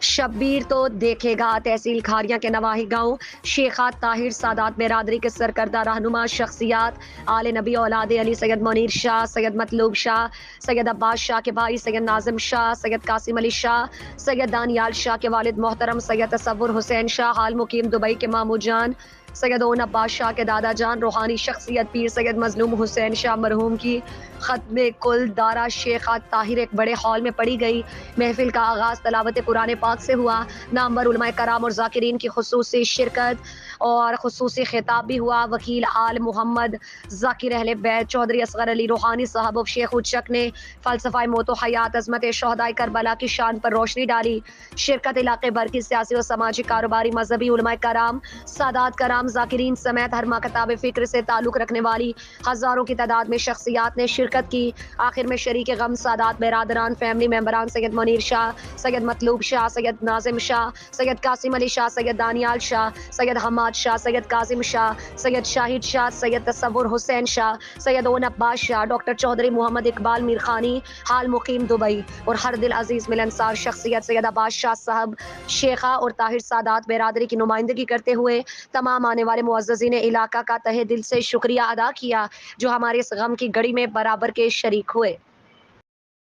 शब्बीर तो देखेगा। तहसील खारिया के नवाही गांव शेखा ताहिर सादात बिरादरी के सरकर्दा रहनुमा शख्सियात आले नबी औलाद अली सैयद मुनीर शाह, सैयद मतलूब शाह, सैयद अब्बास शाह के भाई सैयद नाजिम शाह, सैयद कासिम अली शाह, सैयद दानियाल शाह के वालिद मोहतरम सैयद तसव्वुर हुसैन शाह हाल मुकीम दुबई के मामू जान, सैयद ओन अब्बास शाह के दादा जान, रूहानी शख्सियत पीर सैयद मजलूम हुसैन शाह मरहूम की खत्म कुल दारा शेखा ताहिर एक बड़े हॉल में पढ़ी गई। महफिल का आगाज़ तलावत कुरान पाक से हुआ। नामवर उलमाए कराम और ज़ाकिरीन की खुसूसी शिरकत और खुसूसी खिताब भी हुआ। वकील आल मोहम्मद ज़ाकिर अहले बैत चौधरी असगर अली रूहानी साहब शेख उच्चक ने फ़लसफ़ा मौत हयात अज़मत शहदाए करबला की शान पर रोशनी डाली। शिरकत इलाके भर की सियासी और समाजी कारोबारी मजहबी उलमाए कराम सादात कराम ज़ाकिरीन समेत हर मकताब फ़िक्र से ताल्लुक़ रखने वाली हज़ारों की तादाद में शख्सियात ने शिरकत की। आखिर में शरीक गम सादात बेरादरान फैमिली मेम्बरान सैयद मुनीर शाह, सैयद मतलूब शाह, सैयद नाजिम शाह, सैयद कासिम अली शाह, सैयद दानियाल शाह, सैयद हमाद शाह, सैयद कासिम शाह, सैयद शाहिद शाह, सैयद तसव्वुर हुसैन शाह, सैयद ओन अब्बास शाह, डॉक्टर चौधरी मोहम्मद इकबाल मीर खानी हाल मुकीम दुबई और हर दिल अजीज मिलनसार शख्सियत सैयद अब्बास शाह साहब शेखा और ताहिर सादात बेरादरी की नुमाइंदगी करते हुए तमाम आने वाले मुअज़्ज़ज़ीन इलाका का तहे दिल से शुक्रिया अदा किया जो हमारे इस गम की घड़ी में बराबर के शरीक हुए।